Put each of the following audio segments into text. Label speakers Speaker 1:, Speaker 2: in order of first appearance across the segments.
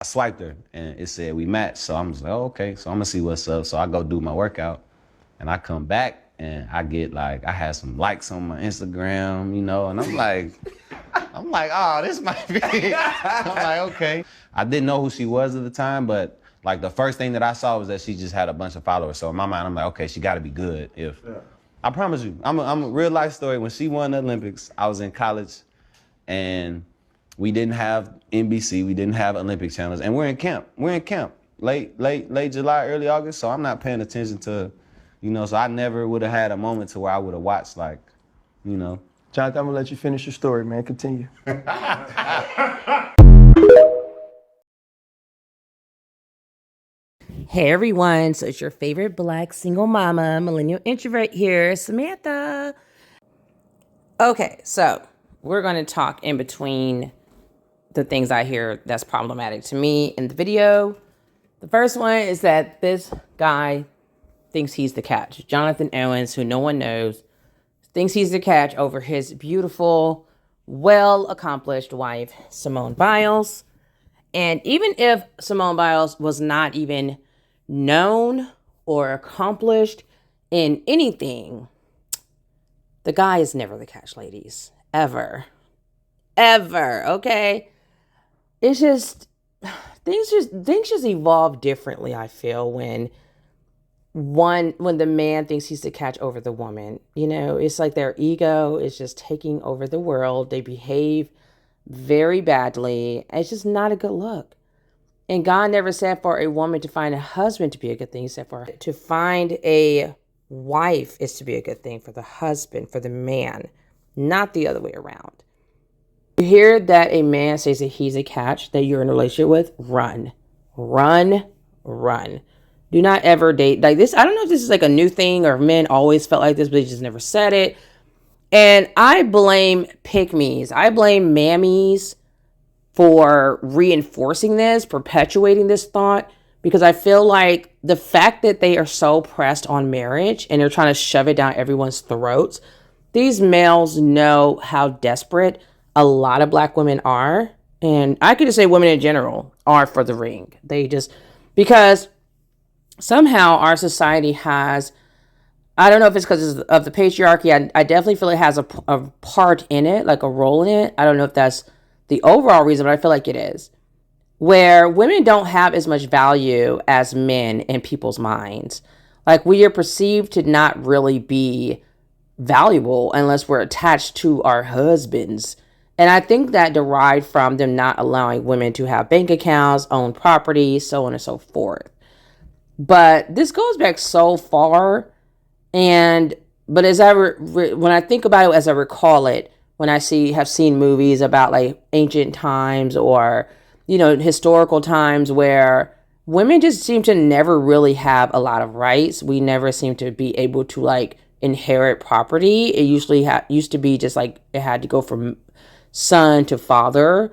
Speaker 1: I swiped her and it said we matched. So I'm just like, oh, okay. So I'm gonna see what's up. So I go do my workout and I come back and I get like, I had some likes on my Instagram, you know, and I'm like, oh, this might be. I'm like, okay. I didn't know who she was at the time, but like the first thing that I saw was that she just had a bunch of followers. So in my mind, I'm like, okay, she gotta be good. I promise you, I'm a real life story. When she won the Olympics, I was in college and we didn't have NBC, we didn't have Olympic channels, and we're in camp. We're in camp, late July, early August. So I'm not paying attention to, you know. So I never would have had a moment to where I would have watched, like, you know.
Speaker 2: Jonathan, I'm gonna let you finish your story, man. Continue.
Speaker 3: Hey everyone, so it's your favorite Black single mama, millennial introvert here, Samantha. Okay, so we're going to talk in between the things I hear that's problematic to me in the video. The first one is that this guy thinks he's the catch. Jonathan Owens, who no one knows, thinks he's the catch over his beautiful, well-accomplished wife, Simone Biles. And even if Simone Biles was not even known or accomplished in anything, the guy is never the catch, ladies. Ever, okay? It's just things just evolve differently, I feel, when the man thinks he's the catch over the woman. You know, it's like their ego is just taking over the world. They behave very badly. It's just not a good look. And God never said for a woman to find a husband to be a good thing. He said for her to find a wife is to be a good thing for the husband, for the man, not the other way around. You hear that a man says that he's a catch, that you're in a relationship with, run. Do not ever date like this. I don't know if this is like a new thing or if men always felt like this, but they just never said it. And I blame Pickmes. I blame Mammies for reinforcing this, perpetuating this thought, because I feel like the fact that they are so pressed on marriage and they're trying to shove it down everyone's throats, these males know how desperate a lot of Black women are. And I could just say women in general are for the ring. They just, because somehow our society has, I don't know if it's because of the patriarchy. I definitely feel it has a part in it, like a role in it. I don't know if that's the overall reason, but I feel like it is. Where women don't have as much value as men in people's minds. Like we are perceived to not really be valuable unless we're attached to our husbands. And I think that derived from them not allowing women to have bank accounts, own property, so on and so forth. But this goes back so far. But as when I think about it, as I recall it, when I have seen movies about like ancient times or, you know, historical times where women just seem to never really have a lot of rights. We never seem to be able to like inherit property. It usually used to be just like it had to go from son to father.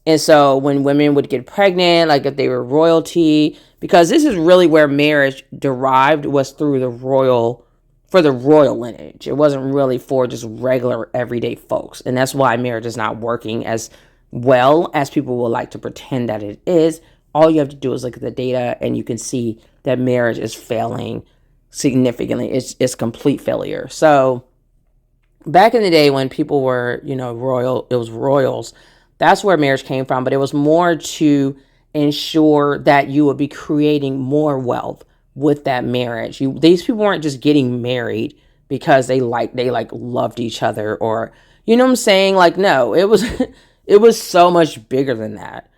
Speaker 3: And so when women would get pregnant, like if they were royalty, because this is really where marriage derived, was through for the royal lineage. It wasn't really for just regular everyday folks. And that's why marriage is not working as well as people would like to pretend that it is. All you have to do is look at the data and you can see that marriage is failing significantly. It's complete failure. So back in the day when people were, you know, it was royals, that's where marriage came from. But it was more to ensure that you would be creating more wealth with that marriage. These people weren't just getting married because they loved each other, or, you know what I'm saying? Like, no, it was so much bigger than that.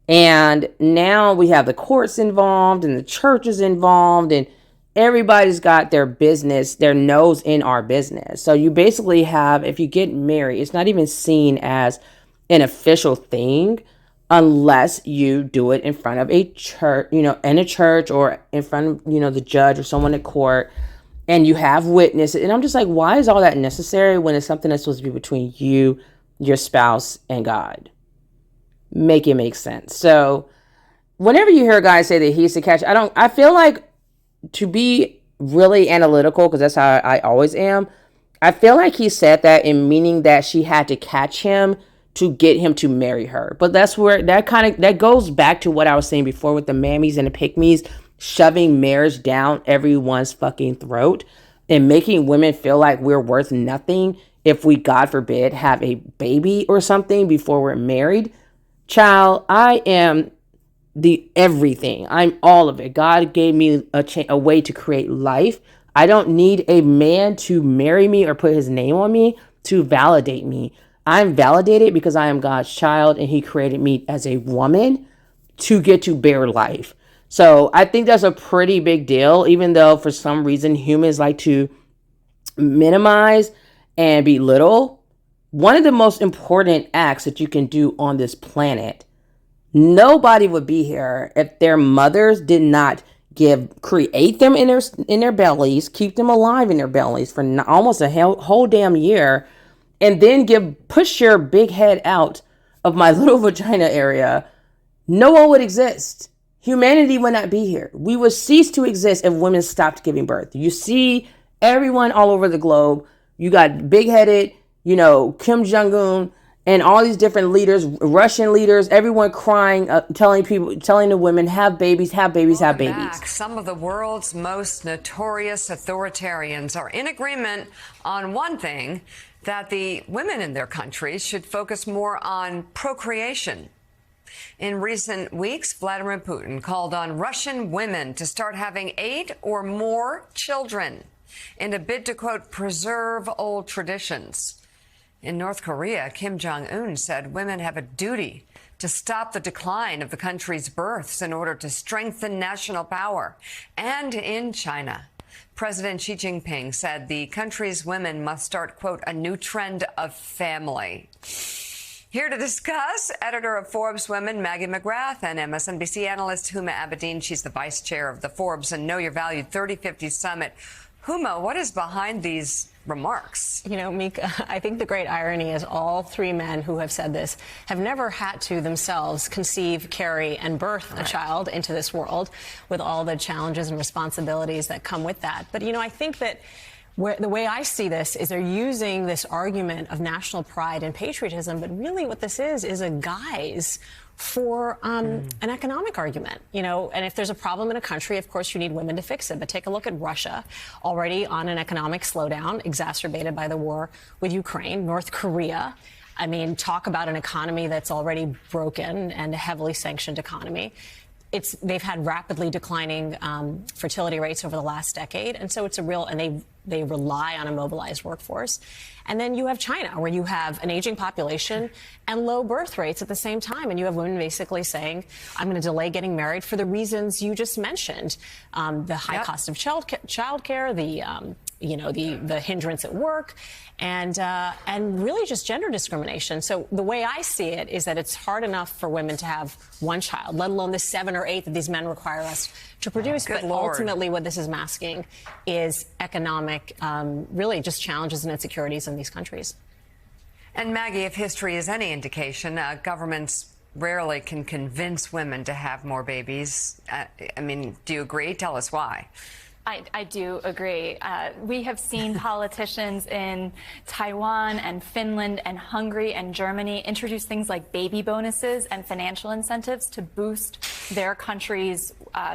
Speaker 3: And now we have the courts involved and the churches involved, and everybody's got their business, their nose in our business. So you basically have, if you get married, it's not even seen as an official thing unless you do it in front of a church, you know, in a church or in front of, you know, the judge or someone at court, and you have witnesses. And I'm just like, why is all that necessary when it's something that's supposed to be between you, your spouse, and God? Make it make sense. So whenever you hear a guy say that he's the catch, I feel like, to be really analytical, because that's how I always am, I feel like he said that in meaning that she had to catch him to get him to marry her. But that's where that goes back to what I was saying before with the mammies and the pick-me's shoving marriage down everyone's fucking throat and making women feel like we're worth nothing if we, God forbid, have a baby or something before we're married. Child, I am the everything. I'm all of it. God gave me a way to create life. I don't need a man to marry me or put his name on me to validate me. I'm validated because I am God's child and he created me as a woman to get to bear life. So I think that's a pretty big deal, even though for some reason humans like to minimize and belittle. One of the most important acts that you can do on this planet, nobody would be here if their mothers did not create them in their bellies, keep them alive in their bellies for almost a whole damn year, and then push your big head out of my little vagina area. No one would exist. Humanity would not be here. We would cease to exist if women stopped giving birth. You see everyone all over the globe. You got big-headed, Kim Jong-un and all these different leaders, Russian leaders, everyone crying, telling the women, have babies, have babies, have babies.
Speaker 4: Back. Some of the world's most notorious authoritarians are in agreement on one thing, that the women in their countries should focus more on procreation. In recent weeks, Vladimir Putin called on Russian women to start having 8 or more children in a bid to, quote, preserve old traditions. In North Korea, Kim Jong-un said women have a duty to stop the decline of the country's births in order to strengthen national power. And in China, President Xi Jinping said the country's women must start, quote, a new trend of family. Here to discuss, editor of Forbes Women, Maggie McGrath, and MSNBC analyst Huma Abedin. She's the vice chair of the Forbes and Know Your Value 3050 Summit. Huma, what is behind these remarks?
Speaker 5: Mika, I think the great irony is all 3 men who have said this have never had to themselves conceive, carry, and birth a child into this world with all the challenges and responsibilities that come with that. But, I think that the way I see this is they're using this argument of national pride and patriotism, but really what this is a guise for an economic argument, and if there's a problem in a country, of course, you need women to fix it. But take a look at Russia, already on an economic slowdown, exacerbated by the war with Ukraine, North Korea. Talk about an economy that's already broken and a heavily sanctioned economy. They've had rapidly declining fertility rates over the last decade. And so it's and they rely on a mobilized workforce. And then you have China, where you have an aging population and low birth rates at the same time. And you have women basically saying, I'm going to delay getting married for the reasons you just mentioned. The high cost of childcare, the hindrance at work, and really just gender discrimination. So the way I see it is that it's hard enough for women to have one child, let alone the 7 or 8 that these men require us to produce. But ultimately what this is masking is economic, really just challenges and insecurities in these countries.
Speaker 4: And Maggie, if history is any indication, governments rarely can convince women to have more babies. Do you agree? Tell us why.
Speaker 6: I do agree. We have seen politicians in Taiwan and Finland and Hungary and Germany introduce things like baby bonuses and financial incentives to boost their country's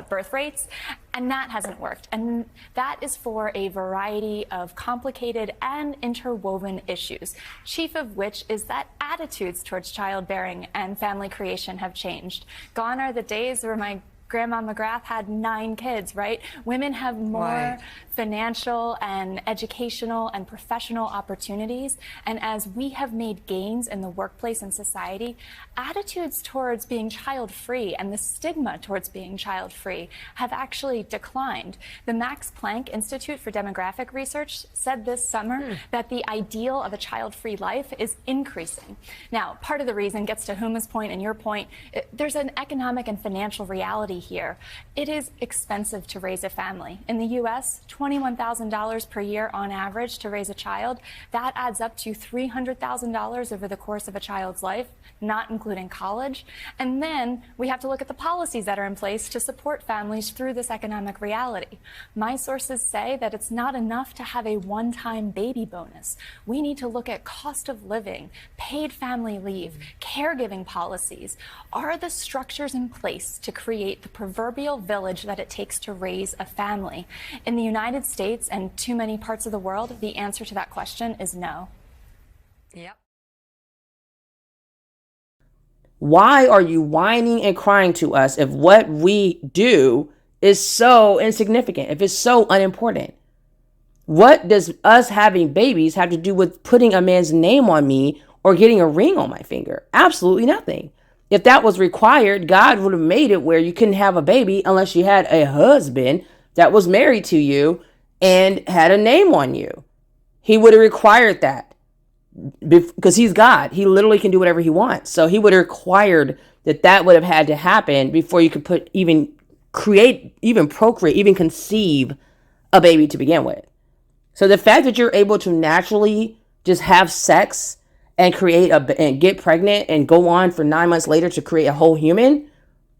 Speaker 6: birth rates, and that hasn't worked. And that is for a variety of complicated and interwoven issues, chief of which is that attitudes towards childbearing and family creation have changed. Gone are the days where my Grandma McGrath had 9 kids, right? Women have more financial and educational and professional opportunities. And as we have made gains in the workplace and society, attitudes towards being child-free and the stigma towards being child-free have actually declined. The Max Planck Institute for Demographic Research said this summer that the ideal of a child-free life is increasing. Now, part of the reason gets to Huma's point and your point. There's an economic and financial reality reality here. It is expensive to raise a family. In the US, $21,000 per year on average to raise a child. That adds up to $300,000 over the course of a child's life, not including college. And then we have to look at the policies that are in place to support families through this economic reality. My sources say that it's not enough to have a one-time baby bonus. We need to look at cost of living, paid family leave, caregiving policies. Are the structures in place to create the proverbial village that it takes to raise a family? In the United States and too many parts of the world, the answer to that question is no.
Speaker 4: Yep.
Speaker 3: Why are you whining and crying to us if what we do is so insignificant, if it's so unimportant? What does us having babies have to do with putting a man's name on me or getting a ring on my finger? Absolutely nothing. If that was required, God would have made it where you couldn't have a baby unless you had a husband that was married to you and had a name on you. He would have required that because he's God. He literally can do whatever he wants. So he would have required that would have had to happen before you could even create, even procreate, even conceive a baby to begin with. So the fact that you're able to naturally just have sex and and get pregnant and go on for 9 months later to create a whole human,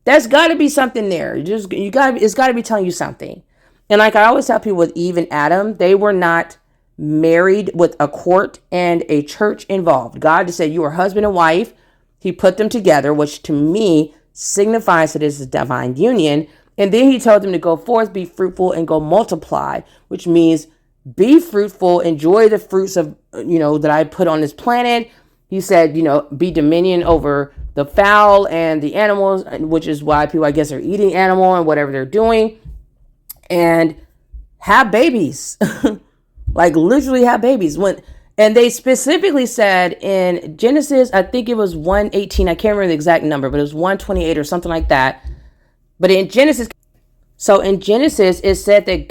Speaker 3: that's got to be something there. It's got to be telling you something. And like I always tell people with Eve and Adam, they were not married with a court and a church involved. God just said you are husband and wife. He put them together, which to me signifies that it's a divine union. And then he told them to go forth, be fruitful, and go multiply, which means be fruitful, enjoy the fruits of, that I put on this planet. He said, be dominion over the fowl and the animals, which is why people, I guess, are eating animal and whatever they're doing, and have babies, like literally have babies. And they specifically said in Genesis, I think it was 1:18. I can't remember the exact number, but it was 1:28 or something like that. But in Genesis, it said that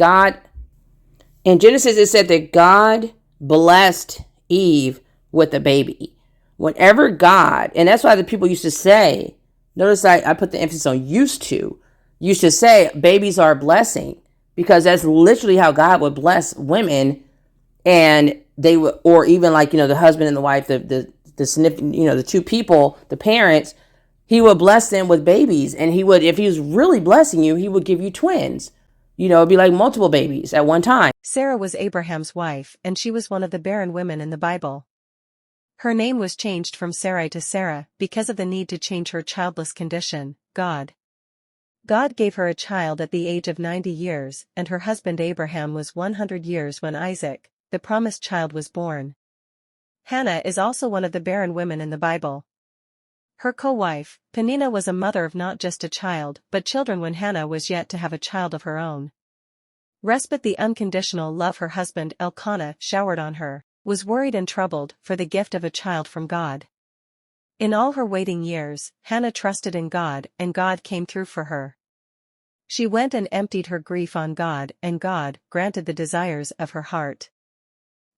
Speaker 3: God blessed Eve with a baby. Whenever God, and that's why the people used to say, notice I put the emphasis on used to say babies are a blessing, because that's literally how God would bless women. And they would, or even like, the husband and the wife, the significant, the two people, the parents, he would bless them with babies. And he would, if he was really blessing you, he would give you twins. It'd be like multiple babies at one time.
Speaker 7: Sarah was Abraham's wife, and she was one of the barren women in the Bible. Her name was changed from Sarai to Sarah because of the need to change her childless condition. God gave her a child at the age of 90 years, and her husband Abraham was 100 years when Isaac, the promised child, was born. Hannah is also one of the barren women in the Bible. Her co-wife, Peninnah, was a mother of not just a child, but children when Hannah was yet to have a child of her own. Respite, the unconditional love her husband Elkanah showered on her, was worried and troubled for the gift of a child from God. In all her waiting years, Hannah trusted in God, and God came through for her. She went and emptied her grief on God, and God granted the desires of her heart.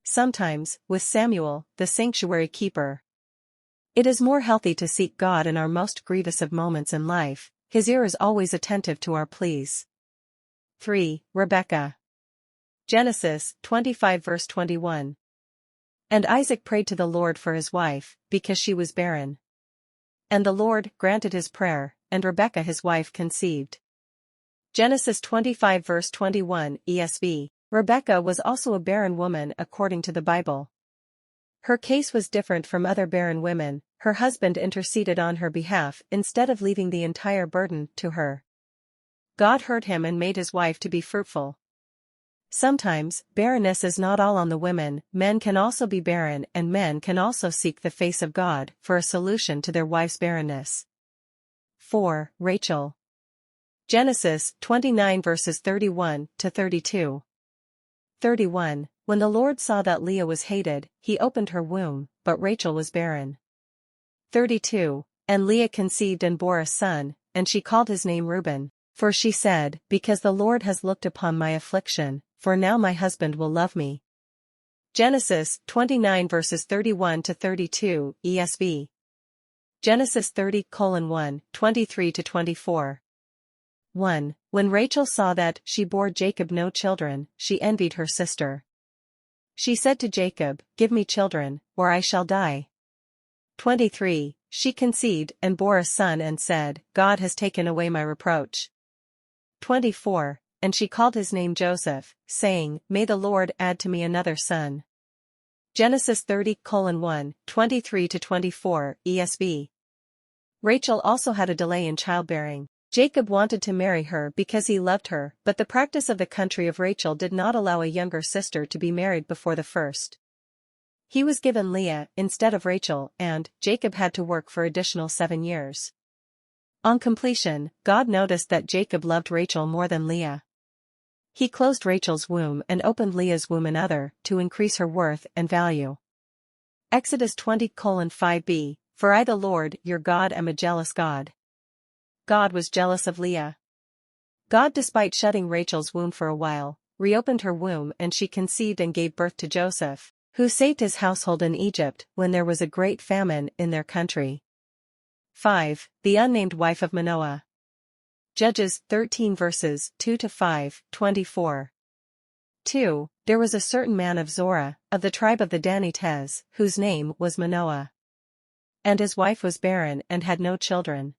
Speaker 7: Sometimes, with Samuel, the sanctuary keeper, it is more healthy to seek God in our most grievous of moments in life. His ear is always attentive to our pleas. 3. Rebekah. Genesis 25 verse 21. And Isaac prayed to the Lord for his wife, because she was barren. And the Lord granted his prayer, and Rebekah his wife conceived. Genesis 25 verse 21 ESV. Rebekah was also a barren woman according to the Bible. Her case was different from other barren women. Her husband interceded on her behalf instead of leaving the entire burden to her. God heard him and made his wife to be fruitful. Sometimes, barrenness is not all on the women. Men can also be barren, and men can also seek the face of God for a solution to their wife's barrenness. 4. Rachel. Genesis 29 verses 31 to 32. 31. When the Lord saw that Leah was hated, he opened her womb, but Rachel was barren. 32. And Leah conceived and bore a son, and she called his name Reuben. For she said, because the Lord has looked upon my affliction, for now my husband will love me. Genesis 29 verses 31 to 32 ESV. Genesis 30:1, 23 to 24. 1. When Rachel saw that she bore Jacob no children, she envied her sister. She said to Jacob, "Give me children, or I shall die." 23. She conceived and bore a son and said, "God has taken away my reproach." 24. And she called his name Joseph, saying, "May the Lord add to me another son." Genesis 30:1, 23-24, ESV. Rachel also had a delay in childbearing. Jacob wanted to marry her because he loved her, but the practice of the country of Rachel did not allow a younger sister to be married before the first. He was given Leah instead of Rachel, and Jacob had to work for additional 7 years. On completion, God noticed that Jacob loved Rachel more than Leah. He closed Rachel's womb and opened Leah's womb another, to increase her worth and value. Exodus 20:5b, "For I the Lord, your God am a jealous God." God was jealous of Leah. God, despite shutting Rachel's womb for a while, reopened her womb and she conceived and gave birth to Joseph, who saved his household in Egypt when there was a great famine in their country. 5. The unnamed wife of Manoah. Judges 13 verses 2-5, 24. 2. There was a certain man of Zorah, of the tribe of the Danites, whose name was Manoah. And his wife was barren and had no children.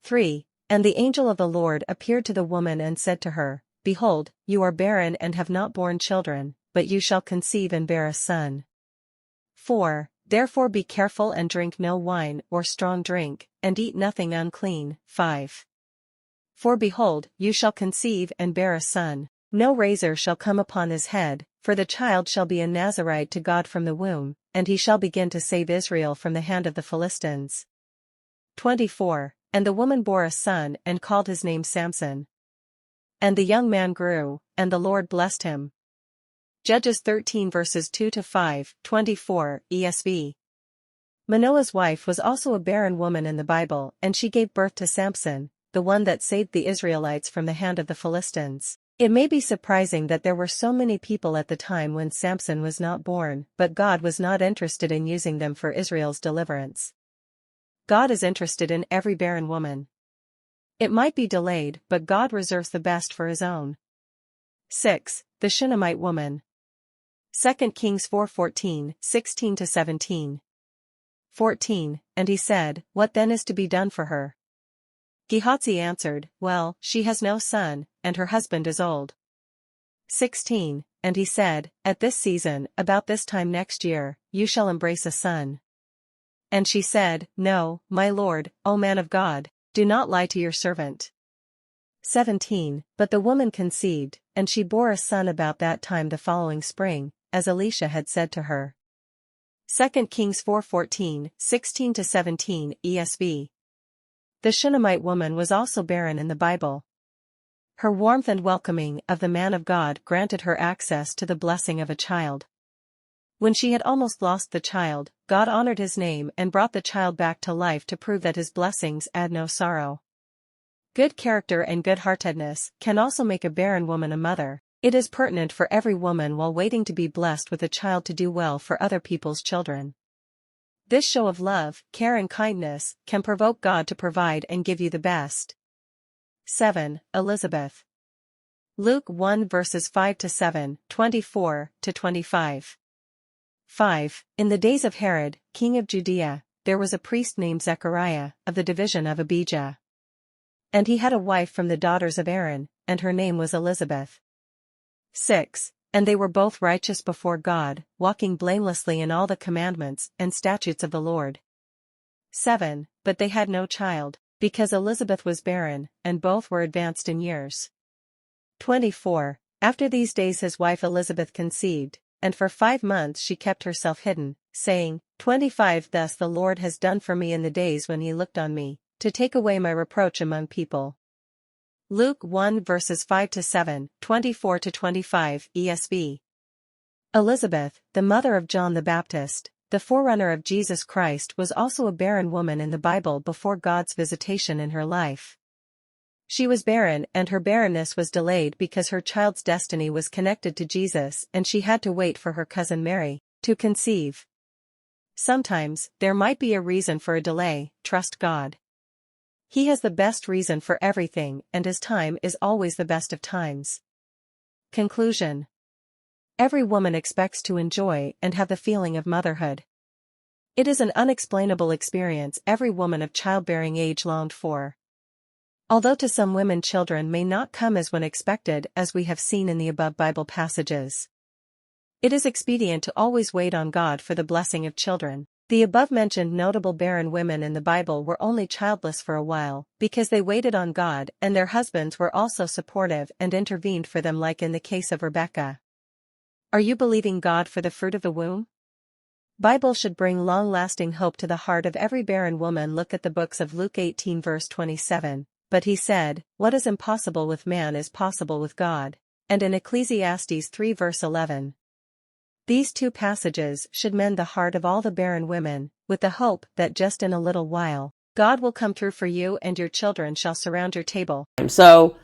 Speaker 7: 3. And the angel of the Lord appeared to the woman and said to her, "Behold, you are barren and have not borne children, but you shall conceive and bear a son." 4. Therefore be careful and drink no wine or strong drink, and eat nothing unclean. 5. For behold, you shall conceive and bear a son. No razor shall come upon his head, for the child shall be a Nazarite to God from the womb, and he shall begin to save Israel from the hand of the Philistines. 24. And the woman bore a son and called his name Samson. And the young man grew, and the Lord blessed him. Judges 13 verses 2-5, 24, ESV. Manoah's wife was also a barren woman in the Bible, and she gave birth to Samson, the one that saved the Israelites from the hand of the Philistines. It may be surprising that there were so many people at the time when Samson was not born, but God was not interested in using them for Israel's deliverance. God is interested in every barren woman. It might be delayed, but God reserves the best for his own. 6. The Shunammite woman. 2 Kings 4:14, 16-17. 14. And he said, "What then is to be done for her?" Gehazi answered, "Well, she has no son, and her husband is old." 16. And he said, "At this season, about this time next year, you shall embrace a son." And she said, "No, my lord, O man of God, do not lie to your servant." 17. But the woman conceived, and she bore a son about that time the following spring, as Elisha had said to her. 2 Kings 4:14, 16-17, ESV. The Shunammite woman was also barren in the Bible. Her warmth and welcoming of the man of God granted her access to the blessing of a child. When she had almost lost the child, God honored his name and brought the child back to life to prove that his blessings add no sorrow. Good character and good-heartedness can also make a barren woman a mother. It is pertinent for every woman while waiting to be blessed with a child to do well for other people's children. This show of love, care and kindness can provoke God to provide and give you the best. 7. Elizabeth. Luke 1 verses 5-7, 24-25. 5. In the days of Herod, king of Judea, there was a priest named Zechariah, of the division of Abijah. And he had a wife from the daughters of Aaron, and her name was Elizabeth. 6. And they were both righteous before God, walking blamelessly in all the commandments and statutes of the Lord. 7. But they had no child, because Elizabeth was barren, and both were advanced in years. 24. After these days his wife Elizabeth conceived, and for 5 months she kept herself hidden, saying, 25 Thus the Lord has done for me in the days when he looked on me, to take away my reproach among people. Luke 1 verses 5-7, 24-25, ESV. Elizabeth, the mother of John the Baptist, the forerunner of Jesus Christ, was also a barren woman in the Bible before God's visitation in her life. She was barren, and her barrenness was delayed because her child's destiny was connected to Jesus and she had to wait for her cousin Mary to conceive. Sometimes, there might be a reason for a delay. Trust God. He has the best reason for everything, and his time is always the best of times. Conclusion. Every woman expects to enjoy and have the feeling of motherhood. It is an unexplainable experience every woman of childbearing age longed for. Although to some women children may not come as when expected, as we have seen in the above Bible passages, it is expedient to always wait on God for the blessing of children. The above-mentioned notable barren women in the Bible were only childless for a while, because they waited on God, and their husbands were also supportive and intervened for them, like in the case of Rebekah. Are you believing God for the fruit of the womb? Bible should bring long-lasting hope to the heart of every barren woman. Look at the books of Luke 18 verse 27. But he said, what is impossible with man is possible with God. And in Ecclesiastes 3 verse 11. These two passages should mend the heart of all the barren women, with the hope that just in a little while, God will come through for you and your children shall surround your table.
Speaker 3: So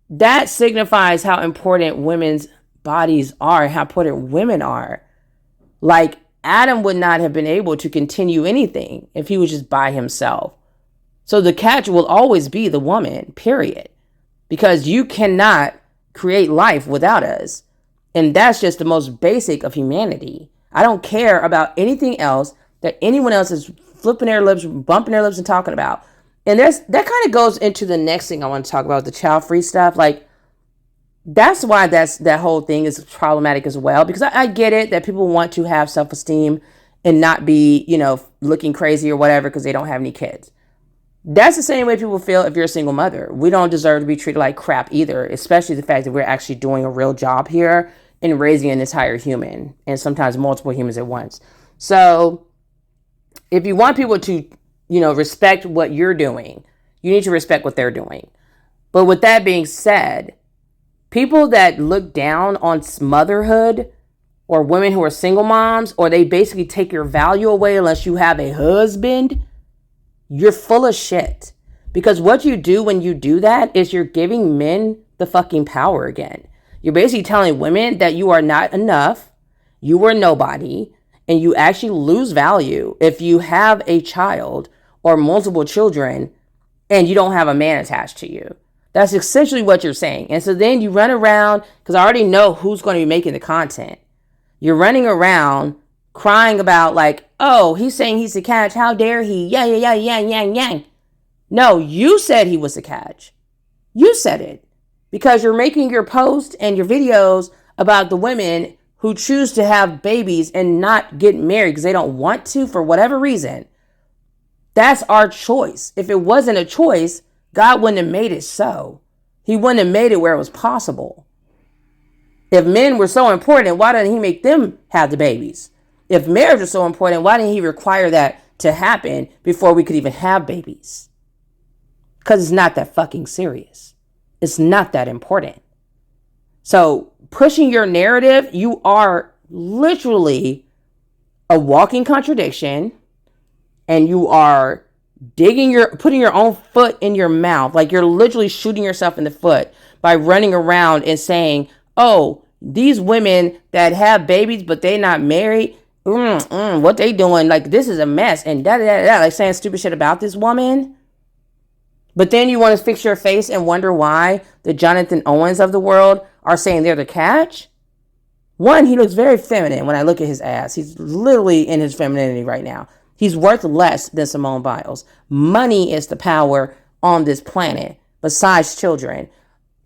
Speaker 3: that signifies how important women's bodies are, how important women are. Like, Adam would not have been able to continue anything if he was just by himself. So the catch will always be the woman, period. Because you cannot create life without us. And that's just the most basic of humanity. I don't care about anything else that anyone else is flipping their lips, bumping their lips and talking about. And that kind of goes into the next thing I want to talk about, the child-free stuff. Like, that's why that whole thing is problematic as well. Because I get it that people want to have self-esteem and not be, looking crazy or whatever because they don't have any kids. That's the same way people feel if you're a single mother. We don't deserve to be treated like crap either, especially the fact that we're actually doing a real job here and raising an entire human and sometimes multiple humans at once. So if you want people to, respect what you're doing, you need to respect what they're doing. But with that being said, people that look down on motherhood or women who are single moms, or they basically take your value away unless you have a husband, you're full of shit. Because what you do when you do that is you're giving men the fucking power again. You're basically telling women that you are not enough, you are nobody, and you actually lose value if you have a child or multiple children and you don't have a man attached to you. That's essentially what you're saying. And so then you run around, because I already know who's going to be making the content. You're running around crying about like, oh, he's saying he's the catch. How dare he? Yeah, yang. No, you said he was the catch. You said it. Because you're making your posts and your videos about the women who choose to have babies and not get married because they don't want to for whatever reason. That's our choice. If it wasn't a choice, God wouldn't have made it so. He wouldn't have made it where it was possible. If men were so important, why didn't he make them have the babies? If marriage was so important, why didn't he require that to happen before we could even have babies? Because it's not that fucking serious. It's not that important. So pushing your narrative, you are literally a walking contradiction, and you are putting your own foot in your mouth. Like, you're literally shooting yourself in the foot by running around and saying, oh, these women that have babies but they not married, what they doing? Like, this is a mess, and like saying stupid shit about this woman. But then you want to fix your face and wonder why the Jonathan Owens of the world are saying they're the catch. One, he looks very feminine when I look at his ass. He's literally in his femininity right now. He's worth less than Simone Biles. Money is the power on this planet besides children.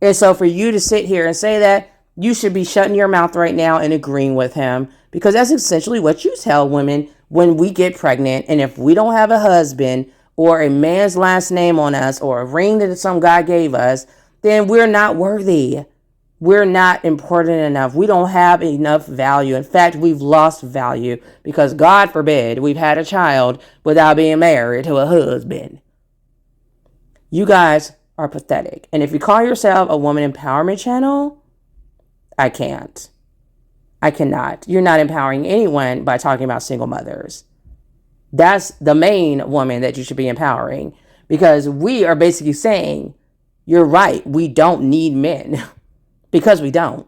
Speaker 3: And so for you to sit here and say that, you should be shutting your mouth right now and agreeing with him, because that's essentially what you tell women when we get pregnant. And if we don't have a husband or a man's last name on us or a ring that some guy gave us, then we're not worthy. We're not important enough. We don't have enough value. In fact, we've lost value because, God forbid, we've had a child without being married to a husband. You guys are pathetic. And if you call yourself a woman empowerment channel, I can't. I cannot. You're not empowering anyone by talking about single mothers. That's the main woman that you should be empowering, because we are basically saying, you're right, we don't need men. Because we don't.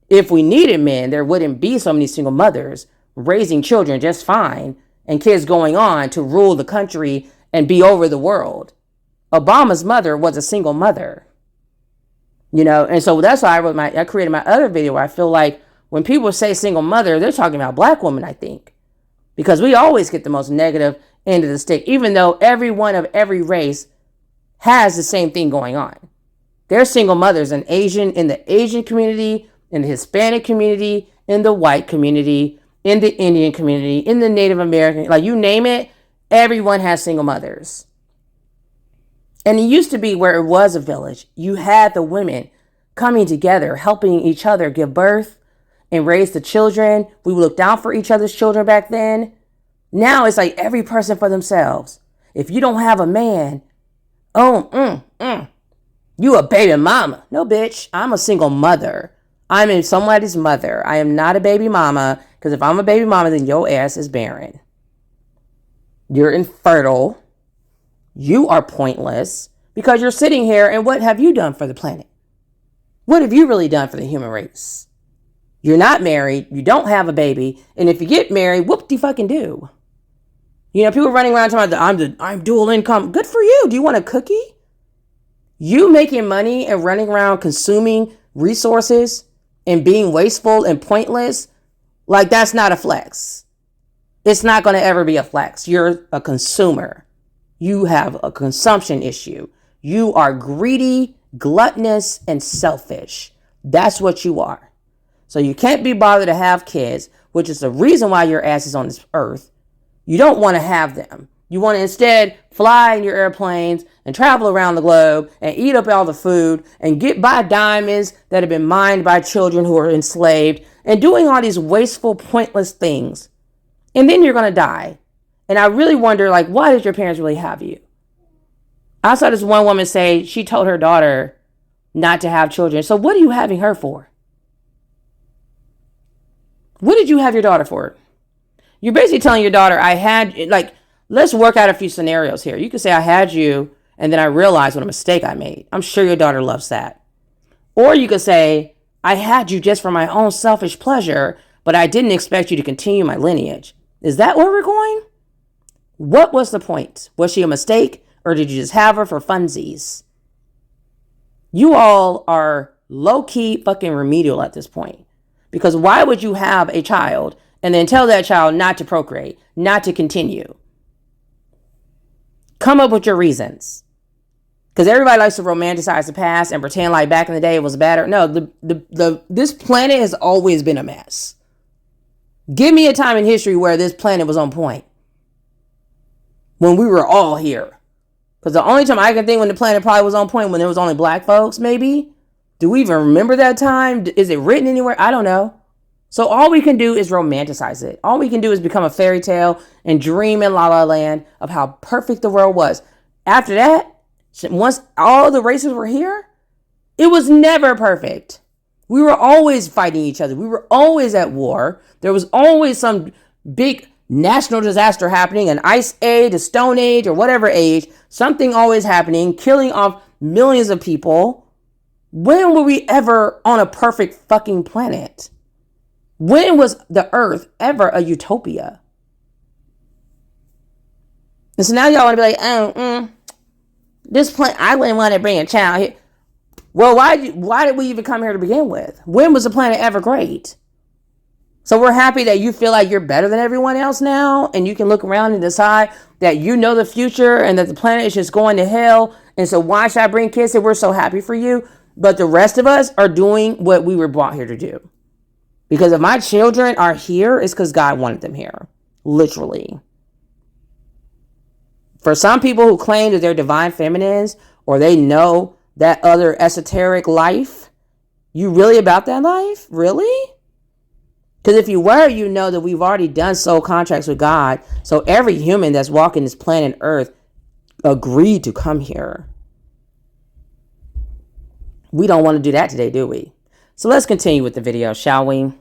Speaker 3: If we needed men, there wouldn't be so many single mothers raising children just fine and kids going on to rule the country and be over the world. Obama's mother was a single mother. You know, and so that's why I created my other video where I feel like when people say single mother, they're talking about black women, I think. Because we always get the most negative end of the stick, even though everyone of every race has the same thing going on. There's single mothers in the Asian community, in the Hispanic community, in the white community, in the Indian community, in the Native American, like you name it, everyone has single mothers. And it used to be where it was a village. You had the women coming together, helping each other give birth and raise the children. We looked out for each other's children back then. Now it's like every person for themselves. If you don't have a man, you a baby mama. No, bitch, I'm a single mother. I'm in somebody's mother. I am not a baby mama, because if I'm a baby mama, then your ass is barren. You're infertile. You are pointless because you're sitting here, and what have you done for the planet? What have you really done for the human race? You're not married. You don't have a baby. And if you get married, whoop-de-fucking do. You know, people running around talking about, I'm dual income. Good for you. Do you want a cookie? You making money and running around consuming resources and being wasteful and pointless, like that's not a flex. It's not going to ever be a flex. You're a consumer. You have a consumption issue. You are greedy, gluttonous, and selfish. That's what you are. So you can't be bothered to have kids, which is the reason why your ass is on this earth. You don't want to have them. You want to instead fly in your airplanes and travel around the globe and eat up all the food and buy diamonds that have been mined by children who are enslaved and doing all these wasteful, pointless things. And then you're going to die. And I really wonder, like, why did your parents really have you? I saw this one woman say she told her daughter not to have children. So what are you having her for? What did you have your daughter for? You're basically telling your daughter, let's work out a few scenarios here. You could say, I had you, and then I realized what a mistake I made. I'm sure your daughter loves that. Or you could say, I had you just for my own selfish pleasure, but I didn't expect you to continue my lineage. Is that where we're going? What was the point? Was she a mistake, or did you just have her for funsies? You all are low-key fucking remedial at this point. Because why would you have a child and then tell that child not to procreate, not to continue? Come up with your reasons. Because everybody likes to romanticize the past and pretend like back in the day it was better. No, this planet has always been a mess. Give me a time in history where this planet was on point. When we were all here. Because the only time I can think when the planet probably was on point when there was only black folks, maybe. Do we even remember that time? Is it written anywhere? I don't know. So all we can do is romanticize it. All we can do is become a fairy tale and dream in La La Land of how perfect the world was. After that, once all the races were here, it was never perfect. We were always fighting each other. We were always at war. There was always some big national disaster happening, an ice age, a stone age, or whatever age. Something always happening, killing off millions of people. When were we ever on a perfect fucking planet? When was the earth ever a utopia? And so now y'all want to be like, this planet, I wouldn't want to bring a child here. Well, why did we even come here to begin with? When was the planet ever great? So we're happy that you feel like you're better than everyone else now, and you can look around and decide that you know the future and that the planet is just going to hell. And so why should I bring kids? And we're so happy for you. But the rest of us are doing what we were brought here to do. Because if my children are here, it's because God wanted them here. Literally. For some people who claim that they're divine feminines or they know that other esoteric life, you really about that life? Really? Because if you were, you know that we've already done soul contracts with God. So every human that's walking this planet Earth agreed to come here. We don't want to do that today, do we? So let's continue with the video, shall we?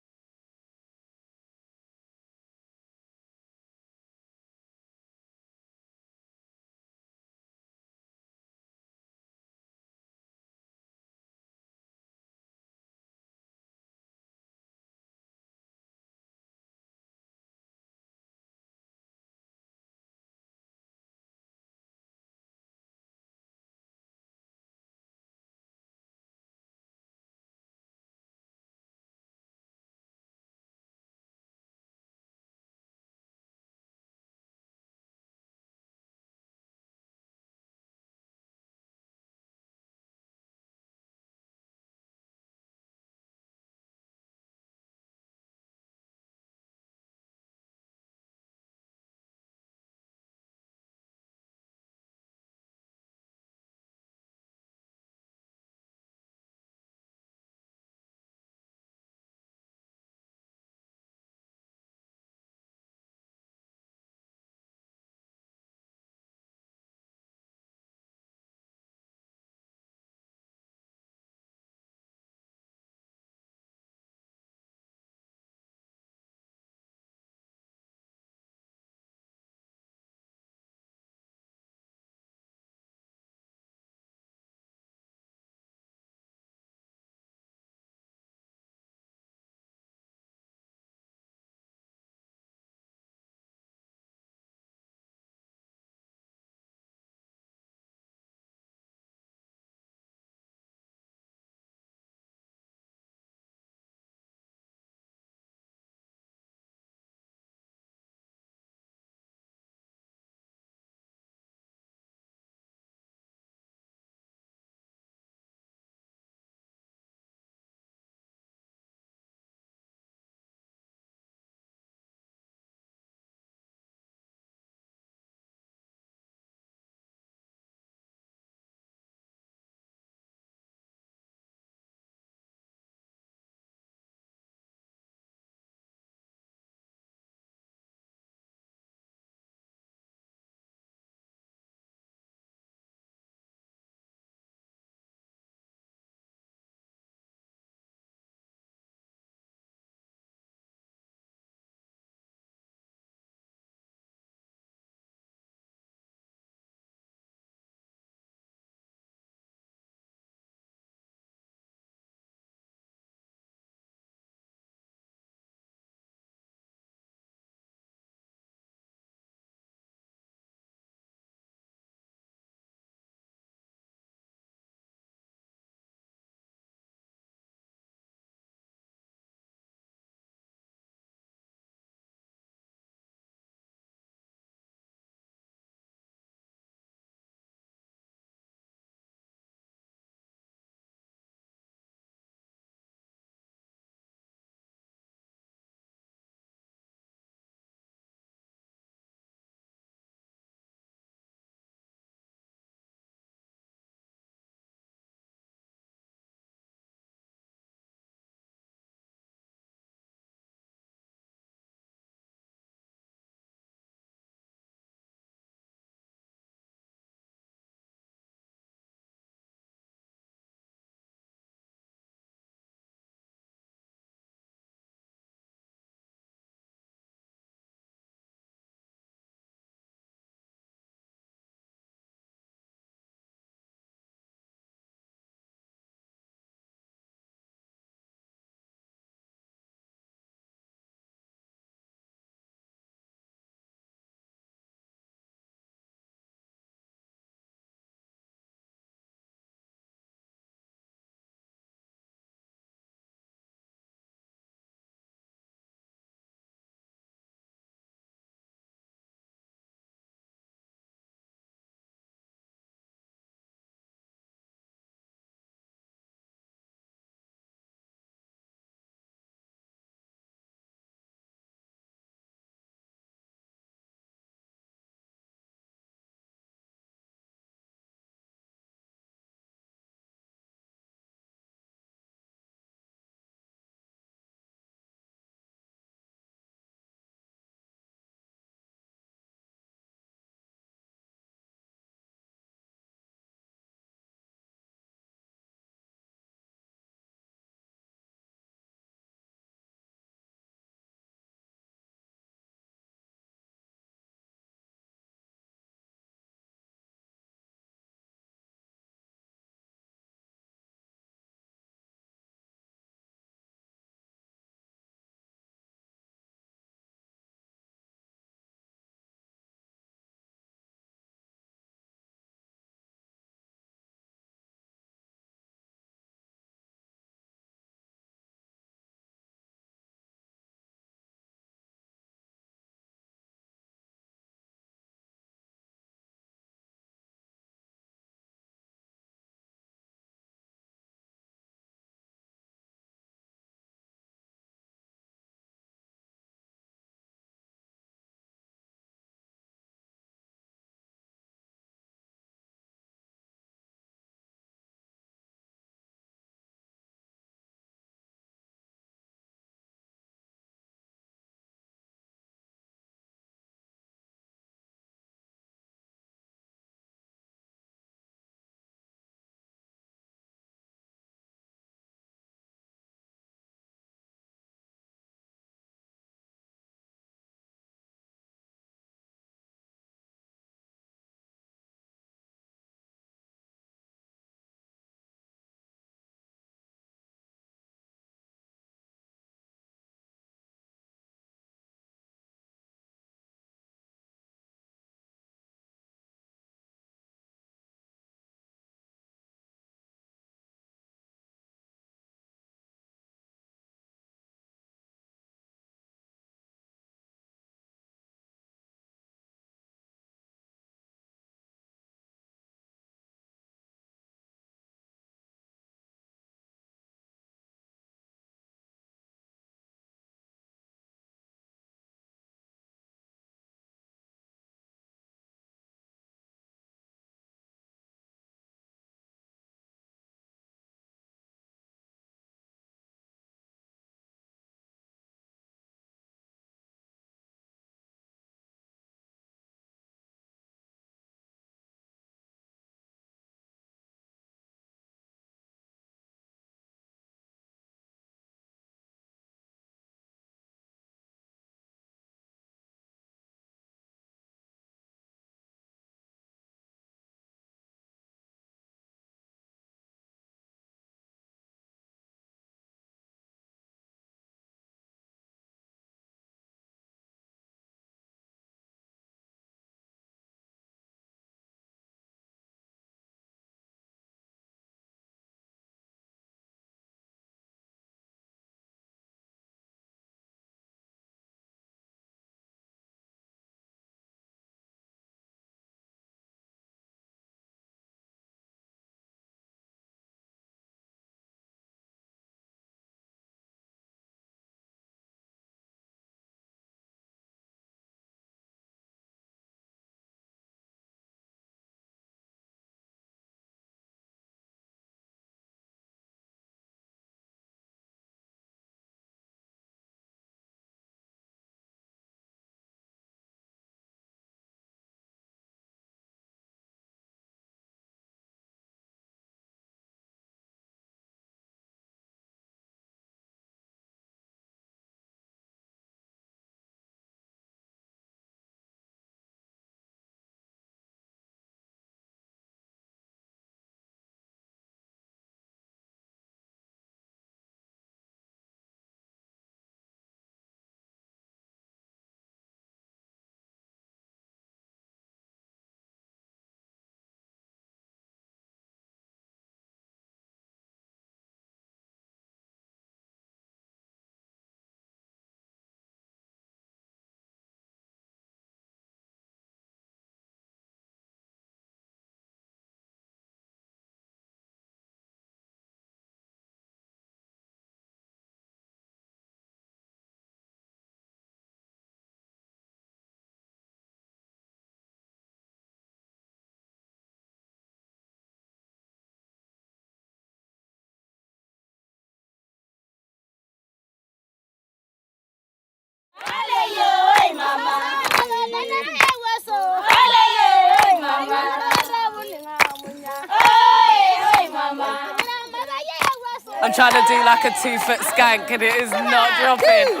Speaker 8: I'm trying to do like a 2-foot skank and it is not dropping.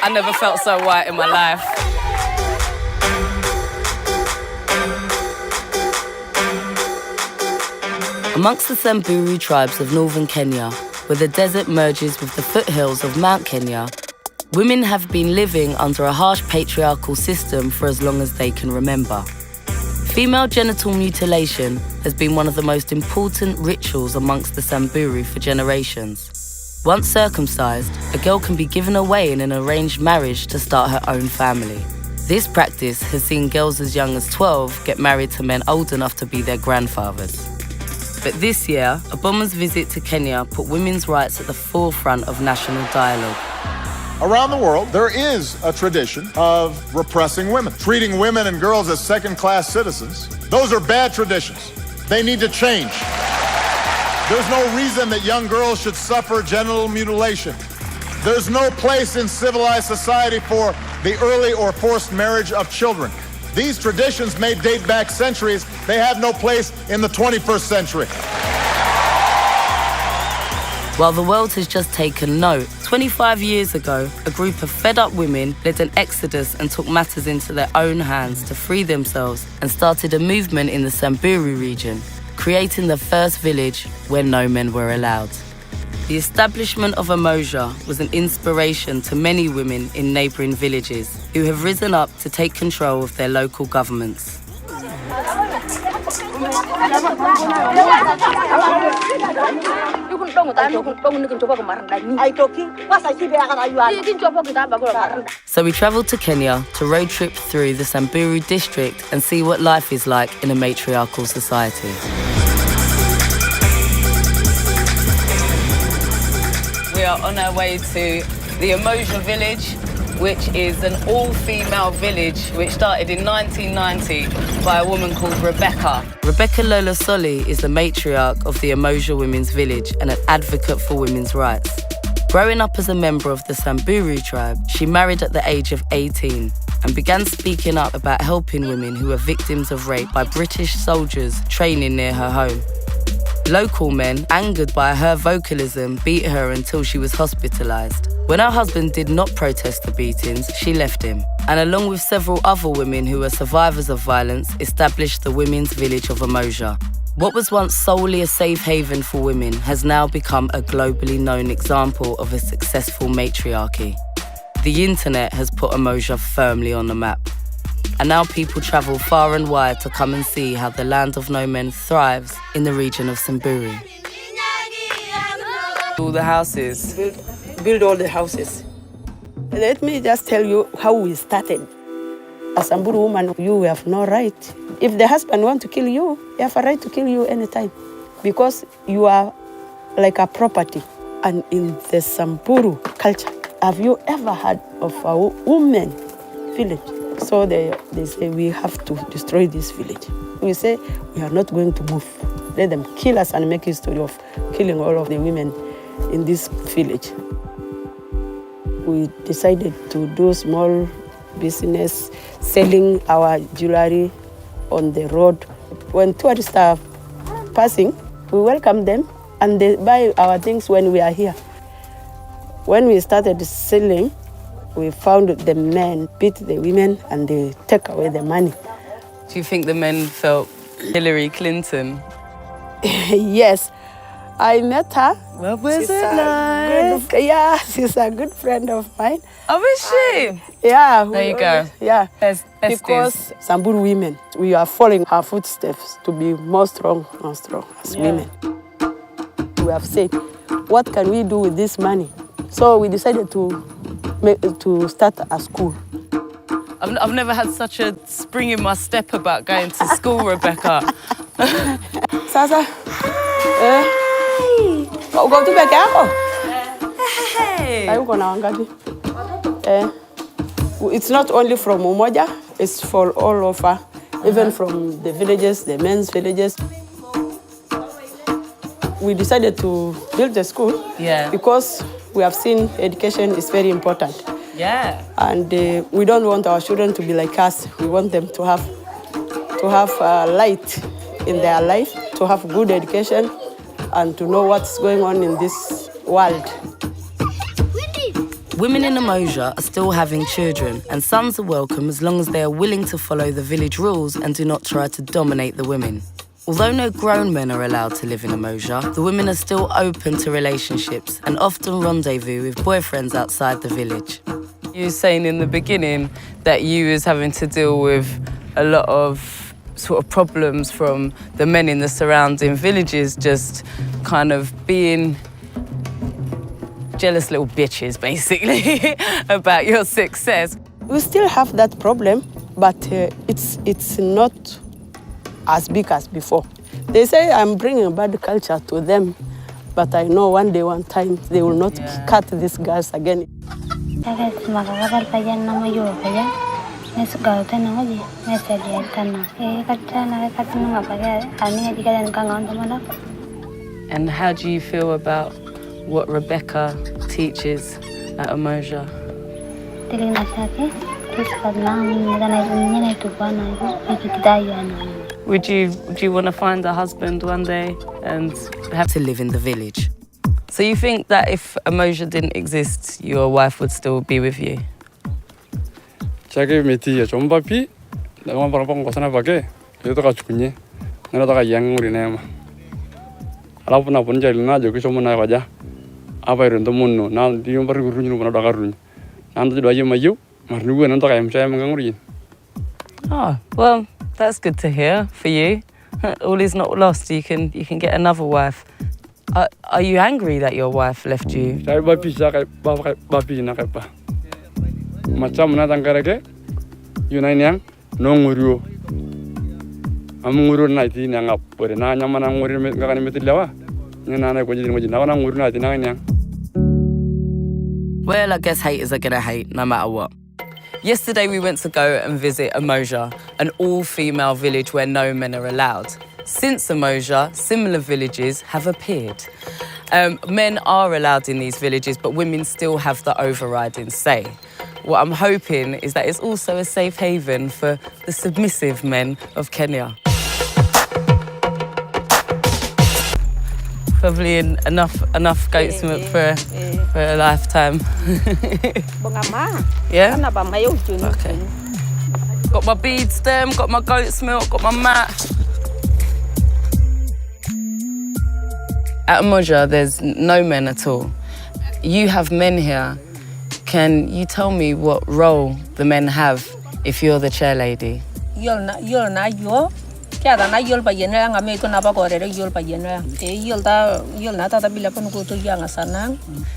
Speaker 8: I never felt so white in my life.
Speaker 9: Amongst the Samburu tribes of northern Kenya, where the desert merges with the foothills of Mount Kenya, women have been living under a harsh patriarchal system for as long as they can remember. Female genital mutilation has been one of the most important rituals amongst the Samburu for generations. Once circumcised, a girl can be given away in an arranged marriage to start her own family. This practice has seen girls as young as 12 get married to men old enough to be their grandfathers. But this year, Obama's visit to Kenya put women's rights at the forefront of national dialogue.
Speaker 10: Around the world, there is a tradition of repressing women, treating women and girls as second-class citizens. Those are bad traditions. They need to change. There's no reason that young girls should suffer genital mutilation. There's no place in civilized society for the early or forced marriage of children. These traditions may date back centuries. They have no place in the 21st century.
Speaker 9: While the world has just taken note, 25 years ago, a group of fed-up women led an exodus and took matters into their own hands to free themselves and started a movement in the Samburu region, creating the first village where no men were allowed. The establishment of Umoja was an inspiration to many women in neighbouring villages who have risen up to take control of their local governments. So we travelled to Kenya to road trip through the Samburu district and see what life is like in a matriarchal society.
Speaker 8: We are on our way to the Umoja village, which is an all-female village which started in 1990 by a woman called Rebecca.
Speaker 9: Rebecca Lola Soli is the matriarch of the Umoja Women's Village and an advocate for women's rights. Growing up as a member of the Samburu tribe, she married at the age of 18 and began speaking up about helping women who were victims of rape by British soldiers training near her home. Local men, angered by her vocalism, beat her until she was hospitalised. When her husband did not protest the beatings, she left him, and along with several other women who were survivors of violence, established the Women's Village of Umoja. What was once solely a safe haven for women has now become a globally known example of a successful matriarchy. The internet has put Umoja firmly on the map. And now people travel far and wide to come and see how the land of no men thrives in the region of Samburu.
Speaker 8: All the houses.
Speaker 11: Build all the houses. Let me just tell you how we started. As a Samburu woman, you have no right. If the husband wants to kill you, he have a right to kill you anytime. Because you are like a property. And in the Samburu culture, have you ever heard of a woman village? So they say, we have to destroy this village. We say, we are not going to move. Let them kill us and make history of killing all of the women in this village. We decided to do small business, selling our jewelry on the road. When tourists are passing, we welcome them and they buy our things when we are here. When we started selling, we found the men beat the women and they take away the money.
Speaker 8: Do you think the men felt Hillary Clinton?
Speaker 11: Yes. I met her.
Speaker 8: What was it like?
Speaker 11: Yeah, she's a good friend of mine.
Speaker 8: Oh, is she?
Speaker 11: Yeah.
Speaker 8: There you go.
Speaker 11: Yeah.
Speaker 8: Because
Speaker 11: Samburu women, we are following her footsteps to be more strong as women. We have said, what can we do with this money? So we decided to start a school.
Speaker 8: I've never had such a spring in my step about going to school, Rebecca.
Speaker 11: Sasa, cậu go to bed ako?
Speaker 8: Hey.
Speaker 11: Tayo ko na ngapi? It's not only from Umoja, it's for all over, even from the villages, the men's villages. We decided to build the school because we have seen education is very important.
Speaker 8: Yeah.
Speaker 11: And we don't want our children to be like us. We want them to have light in their life, to have good education, and to know what's going on in this world.
Speaker 9: Women in Umoja are still having children, and sons are welcome as long as they are willing to follow the village rules and do not try to dominate the women. Although no grown men are allowed to live in Umoja, the women are still open to relationships and often rendezvous with boyfriends outside the village. You were saying in the beginning that you was having to deal with a lot of sort of problems from the men in the surrounding villages, just kind of being jealous little bitches, basically, about your success.
Speaker 11: We still have that problem, but it's not as big as before. They say I'm bringing bad culture to them, but I know one day, one time, they will not cut these girls again.
Speaker 9: And how do you feel about what Rebecca teaches at Umoja? Would you want to find a husband one day and have to live in the village? So you think that if Umoja didn't exist, your wife would still be with you?
Speaker 12: 자기 밑에 좀 바피 나만 바람 거서나 바게 여기다가 죽니 나라다가 양물이네 막 알아보나 본자 일나 저기 좀 나가 가자 아바이런도 못노 나 디용 바르고 루니로 보나 다가루니 난도 좋아지 마요 마르고 난다가 임자야 망강우리.
Speaker 9: Oh, well, that's good to hear for you. All is not lost. You can get another wife. Are you angry that your wife left you?
Speaker 12: Saya bapi saya bapi nak apa? Macam mana tangkarake? Yunai niang nonguru. Amunguru na iti niang apore na nyamana nguru ngakani metilawa. Nyana ko jadi mo jina na nguru na iti niang.
Speaker 9: Well, I guess haters are gonna hate no matter what. Yesterday we went to go and visit Umoja, an all-female village where no men are allowed. Since Umoja, similar villages have appeared. Men are allowed in these villages, but women still have the overriding say. What I'm hoping is that it's also a safe haven for the submissive men of Kenya. Probably enough goat's milk for a lifetime. Yeah? Okay. Got my bead stem, got my goat's milk, got my mat. At Umoja, there's no men at all. You have men here. Can you tell me what role the men have if you're the chair lady?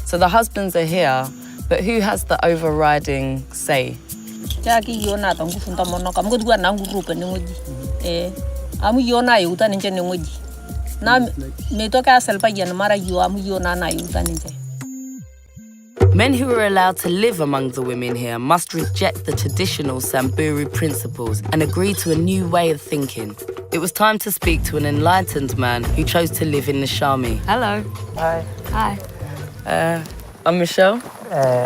Speaker 9: So the husbands are here, but who has the overriding say? Men who are allowed to live among the women here must reject the traditional Samburu principles and agree to a new way of thinking. It was time to speak to an enlightened man who chose to live in Nashami. Hello.
Speaker 13: Hi.
Speaker 9: Hi. I'm Michelle.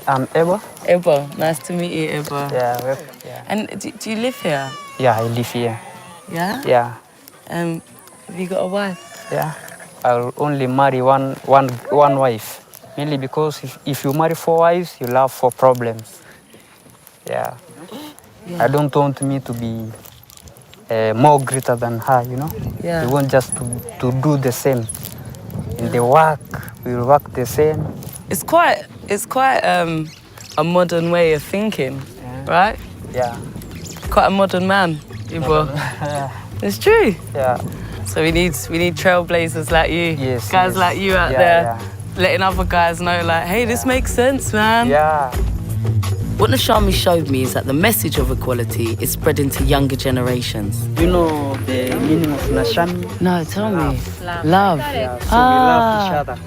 Speaker 13: I'm Ebo.
Speaker 9: Ebo, nice to meet you, Ebo.
Speaker 13: Yeah.
Speaker 9: And do you live here?
Speaker 13: Yeah, I live here.
Speaker 9: Yeah?
Speaker 13: Yeah.
Speaker 9: Have you got a wife?
Speaker 13: Yeah. I'll only marry one wife. Mainly because if you marry 4 wives, you'll have 4 problems. Yeah. I don't want me to be more greater than her, you know?
Speaker 9: Yeah.
Speaker 13: We want just to do the same. In the work, we'll work the same.
Speaker 9: It's quite a modern way of thinking, right?
Speaker 13: Yeah.
Speaker 9: Quite a modern man, Ibo. It's true.
Speaker 13: Yeah.
Speaker 9: So we need trailblazers like you, guys like you out there, letting other guys know, like, hey, this makes sense, man.
Speaker 13: Yeah.
Speaker 9: What Nashami showed me is that the message of equality is spreading to younger generations.
Speaker 13: You know the meaning of Nashami?
Speaker 9: No, tell me. Love.
Speaker 13: Yeah, so we love each other.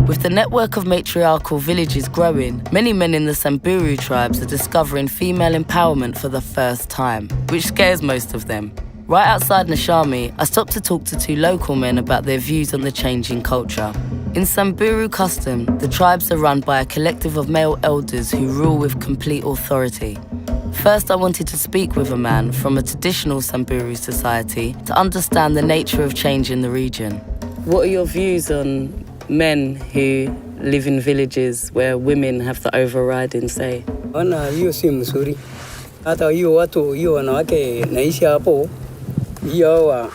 Speaker 9: With the network of matriarchal villages growing, many men in the Samburu tribes are discovering female empowerment for the first time, which scares most of them. Right outside Nashami, I stopped to talk to 2 local men about their views on the changing culture. In Samburu custom, the tribes are run by a collective of male elders who rule with complete authority. First, I wanted to speak with a man from a traditional Samburu society to understand the nature of change in the region. What are your views on men who live in villages where women have the overriding say?
Speaker 14: Wana hiyo si mzuri. Hata hiyo watu hiyo wanawake naishi hapo hiyo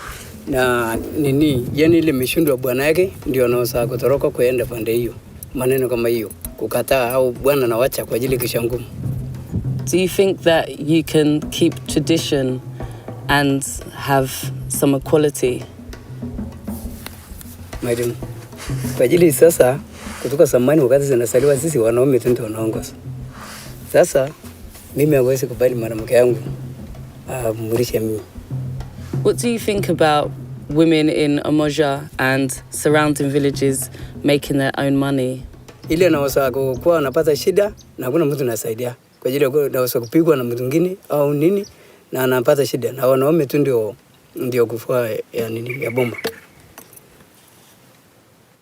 Speaker 14: na nini yani ile mishindwa bwana yake ndio anaosa kutoroka kuenda pande hiyo. Maneno kama hiyo kukataa au bwana na wacha kwa ajili kisha ngumu.
Speaker 9: Do you think that you can keep tradition and have some equality?
Speaker 14: Madam, kwa ajili sasa kutoka zamani wakati zinasaliwa sisi wanaume tu ndio wanaongoza. Sasa mimi hawezi kubali mwanamke yangu mrisha mimi.
Speaker 9: What do you think about women in Umoja and surrounding villages making their own money?
Speaker 14: Ile naweza kuwa anapata shida na hakuna mtu anasaidia. Kwa ajili naweza kupigwa na mtu mwingine au nini na anapata shida na wanaume tu ndio kufua ya nini ya bomba.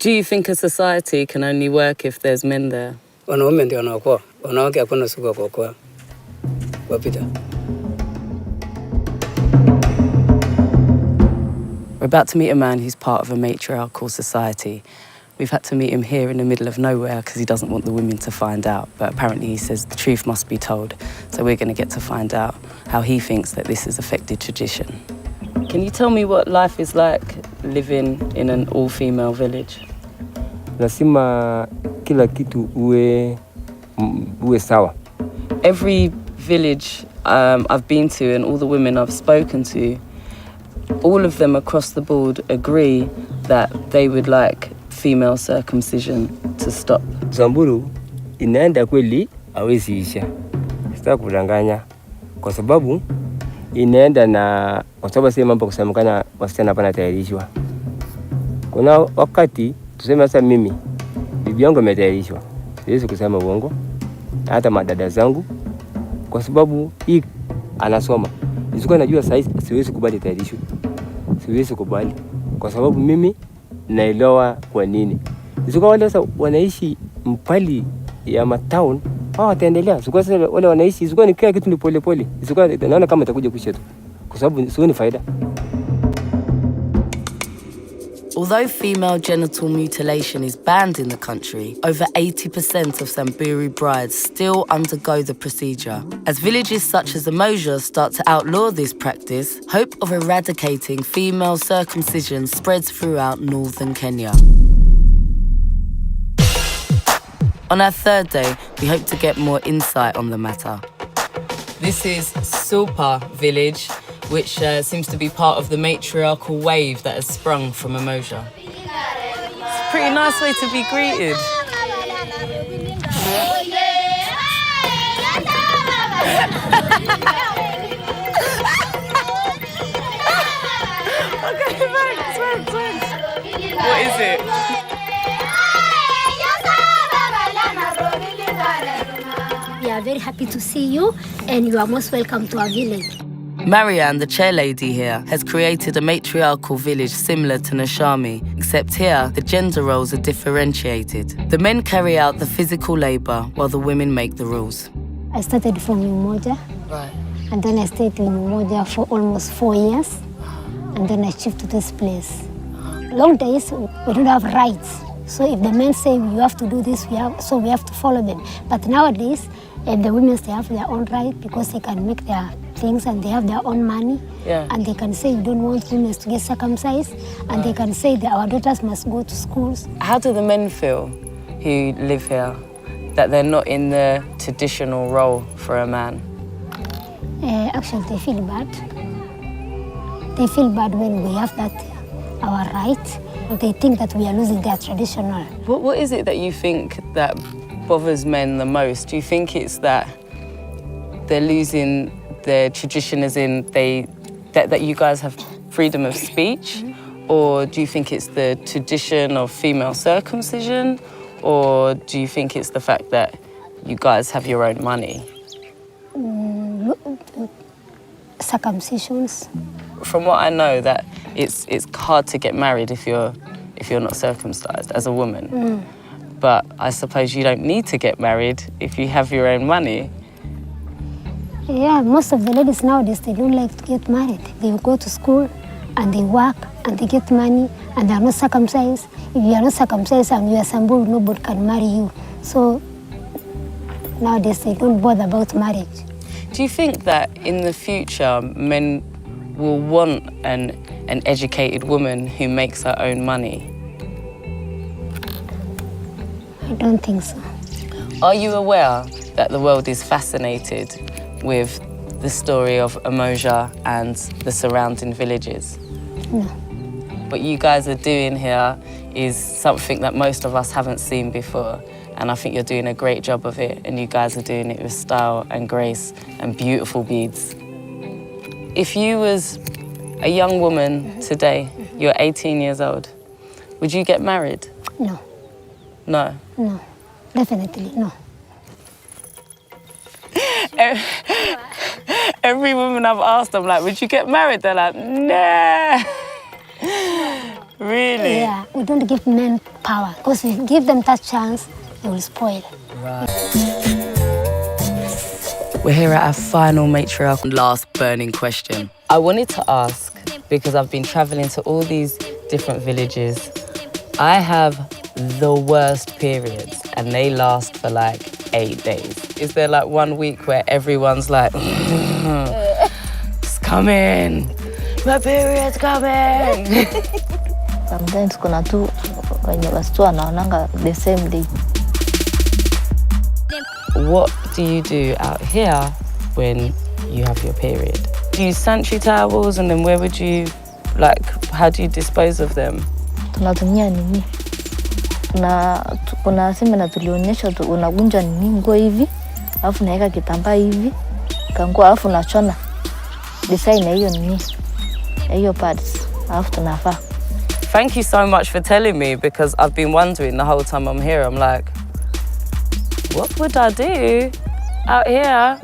Speaker 9: Do you think a society can only work if there's men there?
Speaker 14: Wanaume ndio wanaokoa. Wanawake hakuna siku ya kuokoa. Wapita.
Speaker 9: We're about to meet a man who's part of a matriarchal society. We've had to meet him here in the middle of nowhere because he doesn't want the women to find out. But apparently he says the truth must be told. So we're going to get to find out how he thinks that this has affected tradition. Can you tell me what life is like living in an all-female village?
Speaker 15: Lazima kila kitu uwe sawa.
Speaker 9: Every village I've been to and all the women I've spoken to, all of them across the board agree that they would like female circumcision to stop.
Speaker 15: Samburu inaenda kweli hawezi isha. Sitaki kudanganya kwa sababu inaenda na kwa sababu sema mambo kusemekana wasichana hapana tayarishwa. Kuna wakati tuseme sasa mimi bibi yangu ametayarishwa. Siwezi kusema uongo. Hata madada zangu kwa sababu hii anasoma. Nisikuwa najua sasa siwezi kubali tayarishwe. Siwezi kubali kwa sababu mimi naelewa kwa nini. Nisikuwa wale sasa wanaishi mpali ya matown hao wataendelea. Nisikuwa sasa wale wanaishi nisikuwa ni kila kitu ni pole pole. Nisikuwa naona kama itakuja kusha tu. Kwa sababu sio ni faida.
Speaker 9: Although female genital mutilation is banned in the country, over 80% of Samburu brides still undergo the procedure. As villages such as Umoja start to outlaw this practice, hope of eradicating female circumcision spreads throughout northern Kenya. On our third day, we hope to get more insight on the matter. This is Sulpa village, which seems to be part of the matriarchal wave that has sprung from Umoja. It's a pretty nice way to be greeted. Okay, thanks. What is it?
Speaker 16: We are very happy to see you, and you are most welcome to our village.
Speaker 9: Marianne, the chair lady here, has created a matriarchal village similar to Nashami, except here the gender roles are differentiated. The men carry out the physical labor while the women make the rules.
Speaker 16: I started from Umoja,
Speaker 9: right,
Speaker 16: and then I stayed in Umoja for almost 4 years, and then I shifted to this place. Long days, we don't have rights. So if the men say you have to do this, we have to follow them. But nowadays, the women, they have their own right because they can make their things and they have their own money.
Speaker 9: Yeah.
Speaker 16: And they can say you don't want women to get circumcised, and they can say that our daughters must go to schools.
Speaker 9: How do the men feel who live here that they're not in the traditional role for a man?
Speaker 16: Actually, they feel bad. They feel bad when we have that, our right. They think that we are losing their traditional.
Speaker 9: What is it that you think that bothers men the most? Do you think it's that they're losing their tradition as in that you guys have freedom of speech? Or do you think it's the tradition of female circumcision? Or do you think it's the fact that you guys have your own money?
Speaker 16: Circumcisions.
Speaker 9: From what I know, that it's hard to get married if you're not circumcised as a woman. But I suppose you don't need to get married if you have your own money.
Speaker 16: Yeah, most of the ladies nowadays, they don't like to get married. They go to school and they work and they get money and they are not circumcised. If you are not circumcised and you are Samburu, nobody can marry you. So nowadays they don't bother about marriage.
Speaker 9: Do you think that in the future men will want an educated woman who makes her own money?
Speaker 16: I don't think so.
Speaker 9: Are you aware that the world is fascinated with the story of Umoja and the surrounding villages?
Speaker 16: No.
Speaker 9: What you guys are doing here is something that most of us haven't seen before, and I think you're doing a great job of it, and you guys are doing it with style and grace and beautiful beads. If you was a young woman today, you're 18 years old, would you get married?
Speaker 16: No.
Speaker 9: No?
Speaker 16: No, definitely no.
Speaker 9: Every woman I've asked them, like, would you get married? They're like, nah. Really?
Speaker 16: Yeah, we don't give men power, because if we give them that chance, they will spoil.
Speaker 9: Right. We're here at our final matriarchal last burning question. I wanted to ask, because I've been traveling to all these different villages, I have the worst periods and they last for like 8 days. Is there like 1 week where everyone's like, it's coming, my period's coming?
Speaker 17: Sometimes kuna tu wenye wasichana wanaonanga the same day.
Speaker 9: What do you do out here when you have your period? Do you use sanitary towels, and then where would you, like, how do you dispose of them?
Speaker 17: Tunatumia nini? Kuna semina tulionyesha unagunja nini nguo hivi, alafu naweka kitambaa hivi, kanguo alafu nachona design hiyo nini, hiyo pads, alafu tunafaa.
Speaker 9: Thank you so much for telling me, because I've been wondering the whole time I'm here. I'm like, what would I do out here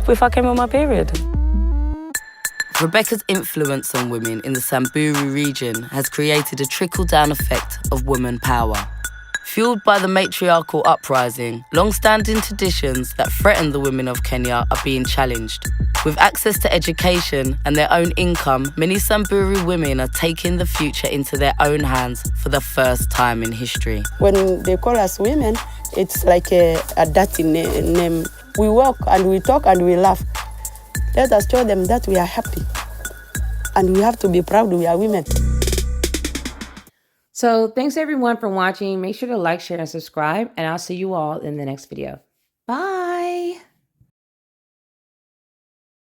Speaker 9: if I came on my period? Rebecca's influence on women in the Samburu region has created a trickle-down effect of woman power. Fueled by the matriarchal uprising, long-standing traditions that threaten the women of Kenya are being challenged. With access to education and their own income, many Samburu women are taking the future into their own hands for the first time in history.
Speaker 11: When they call us women, it's like a dirty name. We walk and we talk and we laugh. Let us show them that we are happy. And we have to be proud we are women.
Speaker 3: So thanks everyone for watching. Make sure to like, share, and subscribe, and I'll see you all in the next video. Bye.